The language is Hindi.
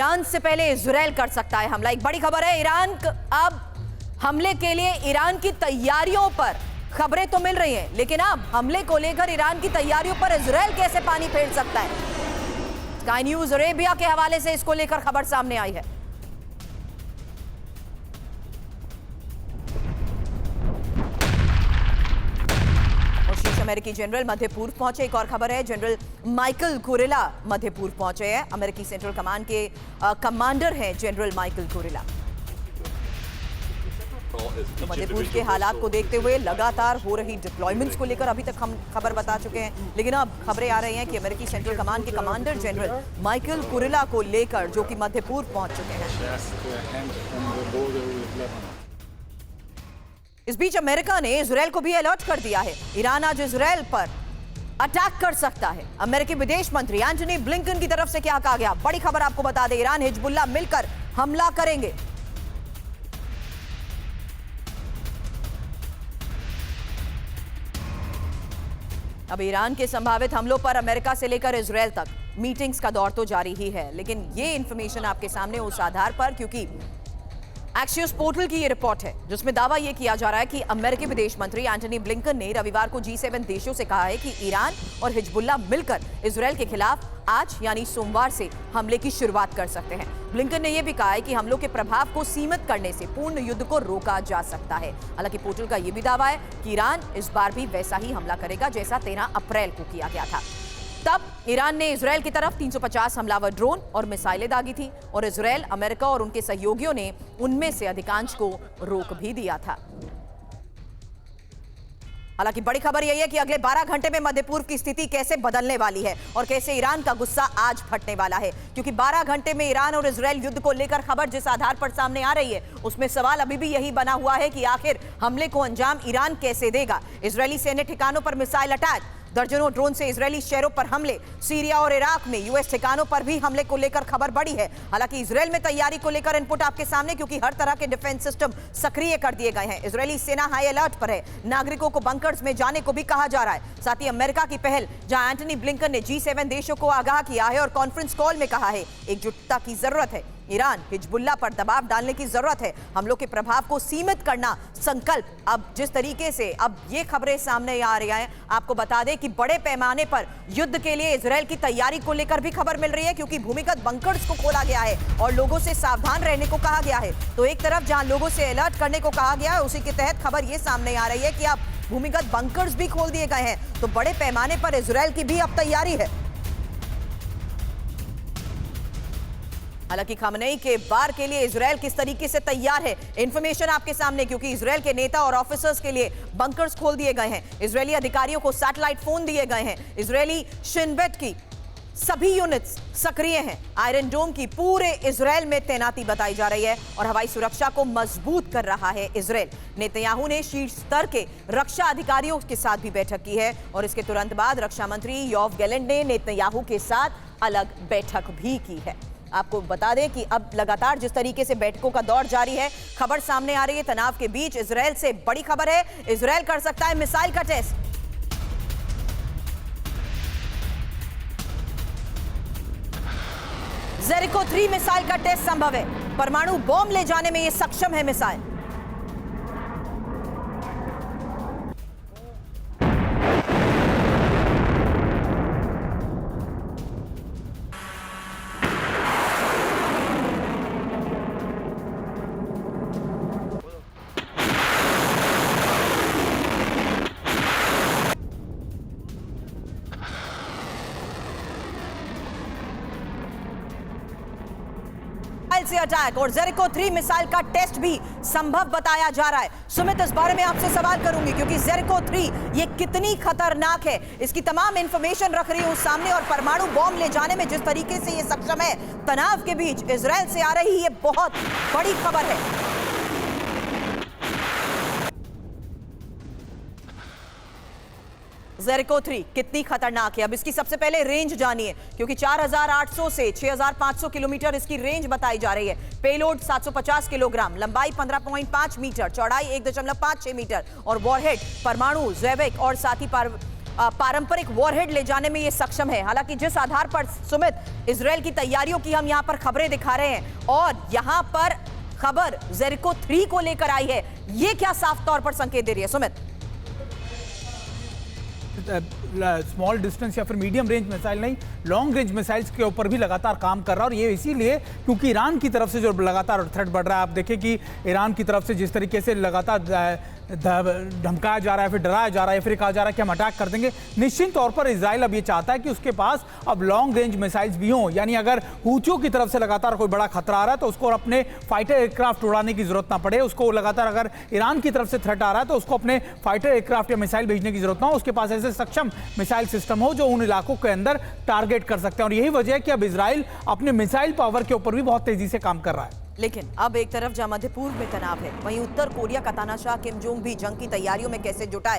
ईरान से पहले इजराइल कर सकता है हमला। एक बड़ी खबर है, ईरान अब हमले के लिए ईरान की तैयारियों पर खबरें तो मिल रही हैं, लेकिन अब हमले को लेकर ईरान की तैयारियों पर इजराइल कैसे पानी फेर सकता है। स्काई न्यूज अरेबिया के हवाले से इसको लेकर खबर सामने आई है। अमेरिकी जनरल मध्य पूर्व पहुंचे। एक और खबर है, जनरल माइकल कुरेला मध्य पूर्व पहुंचे हैं। अमेरिकी सेंट्रल कमांड के कमांडर हैं जनरल माइकल कुरेला। तो मध्य पूर्व के हालात को देखते हुए लगातार हो रही डिप्लॉयमेंट्स को लेकर अभी तक हम खबर बता चुके हैं, लेकिन अब खबरें आ रही हैं कि अमेरिकी सेंट्रल कमांड के कमांडर जनरल माइकल कुरेला को लेकर जो कि मध्य पूर्व पहुंच चुके हैं। इस बीच अमेरिका ने इजराइल को भी अलर्ट कर दिया है। ईरान आज इजराइल पर अटैक कर सकता है। अमेरिकी विदेश मंत्री एंटनी ब्लिंकन की तरफ से क्या कहा गया, बड़ी खबर आपको बता दें। ईरान हिजबुल्लाह मिलकर हमला करेंगे। अब ईरान के संभावित हमलों पर अमेरिका से लेकर इजराइल तक मीटिंग्स का दौर तो जारी ही है, लेकिन ये इंफॉर्मेशन आपके सामने उस आधार पर क्योंकि एक्सियोस पोर्टल की ये रिपोर्ट है जिसमें दावा यह किया जा रहा है कि अमेरिकी विदेश मंत्री एंटनी ब्लिंकन ने रविवार को G7 देशों से कहा है कि ईरान और हिजबुल्लाह मिलकर इजराइल के खिलाफ आज यानी सोमवार से हमले की शुरुआत कर सकते हैं। ब्लिंकन ने यह भी कहा है कि हमलों के प्रभाव को सीमित करने से पूर्ण युद्ध को रोका जा सकता है। हालांकि पोर्टल का यह भी दावा है कि ईरान इस बार भी वैसा ही हमला करेगा जैसा 13 अप्रैल को किया गया था। तब ईरान ने इजराइल की तरफ 350 हमलावर ड्रोन और मिसाइलें दागी थी और इजराइल, अमेरिका और उनके सहयोगियों ने उनमें से अधिकांश को रोक भी दिया था। हालांकि बड़ी खबर यही है कि अगले 12 घंटे में मध्य पूर्व की स्थिति कैसे बदलने वाली है और कैसे ईरान का गुस्सा आज फटने वाला है, क्योंकि 12 घंटे में ईरान और इजराइल युद्ध को लेकर खबर जिस आधार पर सामने आ रही है उसमें सवाल अभी भी यही बना हुआ है कि आखिर हमले को अंजाम ईरान कैसे देगा। इजरायली सैन्य ठिकानों पर मिसाइल अटैक, दर्जनों ड्रोन से इजरायली शहरों पर हमले, सीरिया और इराक में यूएस ठिकानों पर भी हमले को लेकर खबर बढ़ी है। हालांकि इजराइल में तैयारी को लेकर इनपुट आपके सामने, क्योंकि हर तरह के डिफेंस सिस्टम सक्रिय कर दिए गए हैं। इजरायली सेना हाई अलर्ट पर है, नागरिकों को बंकर्स में जाने को भी कहा जा रहा है। साथ ही अमेरिका की पहल, जहां एंटनी ब्लिंकन ने G7 देशों को आगाह किया है और कॉन्फ्रेंस कॉल में कहा है एकजुटता की जरूरत है, ईरान हिजबुल्लाह पर दबाव डालने की जरूरत है, हमलों के प्रभाव को सीमित करना संकल्प। अब जिस तरीके से अब ये खबरें सामने आ रही हैं, आपको बता दें कि बड़े पैमाने पर युद्ध के लिए इजराइल की तैयारी को लेकर भी खबर मिल रही है, क्योंकि भूमिगत बंकर्स को खोला गया है और लोगों से सावधान रहने को कहा गया है। तो एक तरफ जहां लोगों से अलर्ट करने को कहा गया है, उसी के तहत खबर ये सामने आ रही है कि अब भूमिगत बंकर्स भी खोल दिए गए हैं। तो बड़े पैमाने पर इजराइल की भी अब तैयारी है। हालांकि खमेनी के वार के लिए इजराइल किस तरीके से तैयार है, इंफॉर्मेशन आपके सामने, क्योंकि इजराइल के नेता और ऑफिसर्स के लिए बंकर्स खोल दिए गए हैं। इजरायली अधिकारियों को सैटेलाइट फोन दिए गए हैं। इजरायली शिन बेट की सभी यूनिट्स सक्रिय हैं। आयरन डोम की पूरे इजराइल में तैनाती बताई जा रही है और हवाई सुरक्षा को मजबूत कर रहा है इजराइल। नेतन्याहू ने शीर्ष स्तर के रक्षा अधिकारियों के साथ भी बैठक की है और इसके तुरंत बाद रक्षा मंत्री योव गैलेंट ने नेतन्याहू के साथ अलग बैठक भी की है। आपको बता दें कि अब लगातार जिस तरीके से बैठकों का दौर जारी है, खबर सामने आ रही है तनाव के बीच। इजराइल से बड़ी खबर है, इजराइल कर सकता है मिसाइल का टेस्ट। जेरिको 3 मिसाइल का टेस्ट संभव है। परमाणु बॉम्ब ले जाने में यह सक्षम है मिसाइल। से अटैक और जेरिको 3 मिसाइल का टेस्ट भी संभव बताया जा रहा है। सुमित, इस बारे में आपसे सवाल करूंगी, क्योंकि जेरिको 3 ये कितनी खतरनाक है, इसकी तमाम इंफॉर्मेशन रख रही हूं सामने और परमाणु बॉम्ब ले जाने में जिस तरीके से ये सक्षम है, तनाव के बीच इजराइल से आ रही ये बहुत बड़ी खबर है। जेरिको 3 कितनी खतरनाक है, अब इसकी सबसे पहले रेंज जानिए, क्योंकि 4800 से 6500 किलोमीटर इसकी रेंज बताई जा रही है। पेलोड 750 किलोग्राम, लंबाई 15.5 मीटर, चौड़ाई 1.56 मीटर और वॉरहेड परमाणु, जैविक और साथ ही पारंपरिक वॉरहेड ले जाने में ये सक्षम है। हालांकि जिस आधार पर सुमित इजराइल की तैयारियों की हम यहां पर खबरें दिखा रहे हैं और यहां पर खबर जेरिको 3 को लेकर आई है, ये क्या साफ तौर पर संकेत दे रही है सुमित? स्मॉल डिस्टेंस या फिर मीडियम रेंज मिसाइल नहीं, लॉन्ग रेंज मिसाइल्स के ऊपर भी लगातार काम कर रहा है। और ये इसीलिए क्योंकि ईरान की तरफ से जो लगातार थ्रेट बढ़ रहा है, आप देखें कि ईरान की तरफ से जिस तरीके से लगातार धमकाया जा रहा है, फिर डराया जा रहा है, फिर कहा जा रहा है कि हम अटैक कर देंगे। निश्चित तौर पर इजराइल अब ये चाहता है कि उसके पास अब लॉन्ग रेंज मिसाइल्स भी हों, यानी अगर हूथियों की तरफ से लगातार कोई बड़ा खतरा आ रहा है तो उसको अपने फाइटर एयरक्राफ्ट उड़ाने की जरूरत ना पड़े। उसको लगातार अगर ईरान की तरफ से थ्रेट आ रहा है तो उसको अपने फाइटर एयरक्राफ्ट या मिसाइल भेजने की जरूरत ना हो, उसके पास ऐसे सक्षम मिसाइल सिस्टम हो जो उन इलाकों के अंदर टारगेट कर सकते हैं। और यही वजह है कि अब इजराइल अपने मिसाइल पावर के ऊपर भी बहुत तेजी से काम कर रहा है। लेकिन अब एक तरफ जहां मध्य पूर्व में तनाव है, वहीं उत्तर कोरिया का तानाशाह किम जोंग भी जंग की तैयारियों में कैसे जुटा है,